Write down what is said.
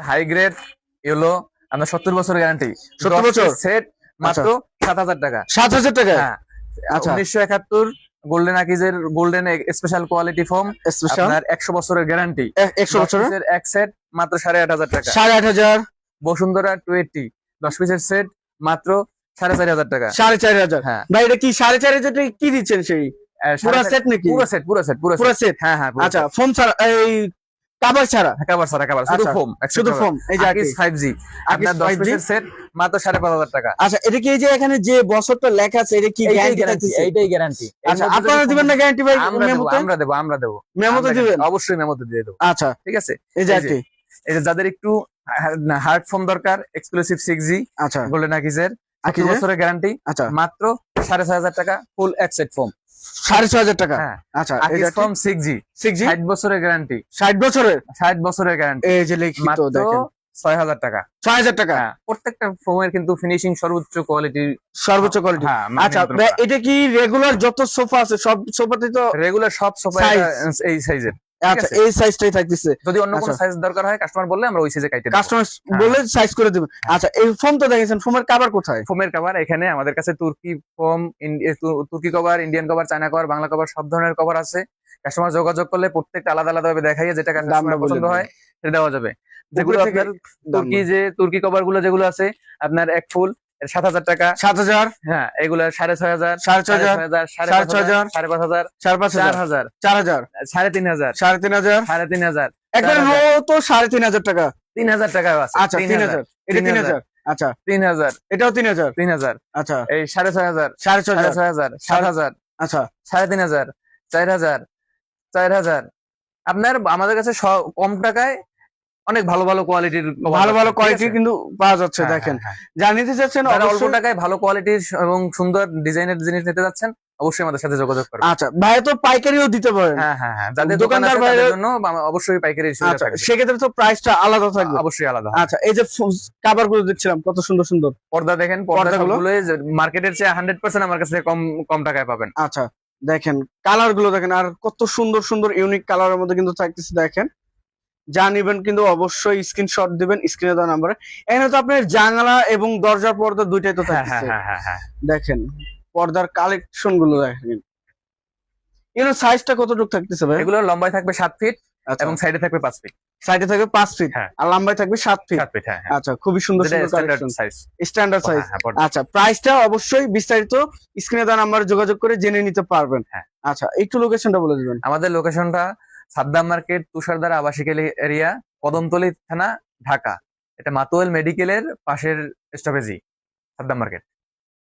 High grade yellow আপনার 70 বছরের guarantee. 70 বছর সেট মাত্র 7,000 টাকা। 7,000 টাকা। হ্যাঁ, আচ্ছা 1971 গোল্ডেন আকিজের golden special quality foam, special আপনার 100 বছরের গ্যারান্টি। 100 বছরের এক সেট মাত্র 8,500 টাকা। 8,500। বসুন্ধরা 280 10 পিসের সেট মাত্র 4,500 টাকা। 4,500। হ্যাঁ ভাই এটা কি 4,500 টাকা কি দিচ্ছেন সেই পুরো সেট নাকি? পুরো সেট পুরো সেট। হ্যাঁ হ্যাঁ আচ্ছা ফোম ছাড়া এই কভার ছাড়া? কভার ছাড়া, শুধু আচ্ছা, ফোম, শুধু ফোম। এই যে আকিজ 5G আপনার 10 পিসের সেট মাত্র 5,500 টাকা। আচ্ছা এটা কি এই যে এখানে যে বছরটা লেখা আছে এটা কি গ্যারান্টি থাকতেছে? এইটাই গ্যারান্টি। আচ্ছা আপনারা দিবেন না গ্যারান্টি ভাই? আমরা দেব মেমোতে দিবেন? অবশ্যই মেমোতে দিয়ে দেব। আচ্ছা ঠিক আছে। এই যে কি এই যে যাদের একটু হার্ড ফোম দরকার, এক্সক্লুসিভ 6G আচ্ছা গোল্ডেন আকিজের 70 বছরের গ্যারান্টি আচ্ছা মাত্র 6,500 টাকা ফুল এক সেট ফোম। 6,500 টাকা। হ্যাঁ আচ্ছা আকিজ ফোম 6G 60 বছরের গ্যারান্টি। 60 বছরের? 60 বছরের গ্যারান্টি। এই যে লিখিত মাত্র দেখেন 6,000 টাকা। 6,000 টাকা। হ্যাঁ, প্রত্যেকটা ফোমের কিন্তু ফিনিশিং সর্বোচ্চ কোয়ালিটি, সর্বোচ্চ কোয়ালিটি। হ্যাঁ, আচ্ছা এটা কি রেগুলার যত সোফা আছে সব সোফাতে তো রেগুলার সব সোফা এই সাইজের? আচ্ছা এই সাইজটাই থাকতেছে। যদি অন্য কোনো সাইজ দরকার হয় কাস্টমার বললে আমরা ওই সাইজে কাটতে দেব। কাস্টমার বলে সাইজ করে দিবেন। আচ্ছা এই ফোম তো দেখেছেন, ফোমের কভার কোথায়? ফোমের কভার এখানে আমাদের কাছে তুর্কি ফোম, তুর্কি cover, Indian cover, China cover, Bangla cover সব ধরনের কভার আছে। কাস্টমার যোগাযোগ করলে প্রত্যেকটা আলাদা আলাদা ভাবে দেখাইয়ে যেটা কাস্টমার পছন্দ হয় সেটা দেওয়া যাবে। যেগুলো আপনার তুর্কি কভার গুলো যেগুলো আছে আপনার এক ফুল 7,000 টাকা। 7,000। হ্যাঁ এগুলা 6,500 6,500 5,500 5,500 4,500 4,000 3,500 3,500 3,500 একবার তো 3,500 টাকা। 3,000 টাকা আছে। আচ্ছা 3,000 এটা 3,000। আচ্ছা 3,000 এটাও 3,000। 3,000 আচ্ছা এই 6,500 6,500 7,000 আচ্ছা 3,500 4,000 4,000 আপনার আমাদের কাছে কম টাকায় অনেক ভালো ভালো কোয়ালিটির ভালো কোয়ালিটি কিন্তু পাওয়া যাচ্ছে। দেখেন যা নিতে যাচ্ছেন অল্প টাকায় ভালো কোয়ালিটির এবং সুন্দর ডিজাইনের জিনিস নিতে যাচ্ছেন অবশ্যই আমাদের সাথে যোগাযোগ করবেন। আচ্ছা ভাই তো পাইকারিও দিতে পারেন? হ্যাঁ হ্যাঁ হ্যাঁ, যাদের দোকানদার ভাইদের জন্য অবশ্যই পাইকারি সুবিধা থাকবে। সেক্ষেত্রে তো প্রাইসটা আলাদা থাকবে? অবশ্যই আলাদা। আচ্ছা এই যে কভার গুলো দেখছিলাম কত সুন্দর সুন্দর পর্দা দেখেন, পর্দাগুলো মার্কেটের চেয়ে 100% আমার কাছে কম কম টাকায় পাবেন। আচ্ছা দেখেন কালার গুলো দেখেন, আর কত সুন্দর সুন্দর ইউনিক কালারের মধ্যে কিন্তু থাকতেছে। দেখেন যা নিবেন কিন্তু অবশ্যই স্ক্রিনশট দিবেন স্ক্রিনে দেওয়া নাম্বারে। এখানে তো আপনার জানালা এবং দরজার পর্দা দুইটাই তো থাকতেছে। দেখেন পর্দার কালেকশন গুলো দেখেন, এর সাইজটা কতটুকু থাকতেছে ভাই? এগুলো লম্বায় থাকবে 7 ফিট এবং সাইডে থাকবে 5 ফিট। সাইডে থাকবে 5 ফিট আর লম্বায় থাকবে 7 ফিট। 7 ফিট হ্যাঁ। আচ্ছা খুবই সুন্দর সুন্দর কালেকশন, স্ট্যান্ডার্ড সাইজ। আচ্ছা প্রাইসটা অবশ্যই বিস্তারিত স্ক্রিনে দেওয়া নাম্বারে যোগাযোগ করে জেনে নিতে পারবেন। আচ্ছা একটু লোকেশনটা বলে দিবেন। আমাদের লোকেশনটা সাদ্দাম মার্কেট, তুষারদার আবাসিক এরিয়া, কদমতলী থানা, ঢাকা। এটা মাতুয়েল মেডিকেলের পাশের স্টপেজই সাদ্দাম মার্কেট।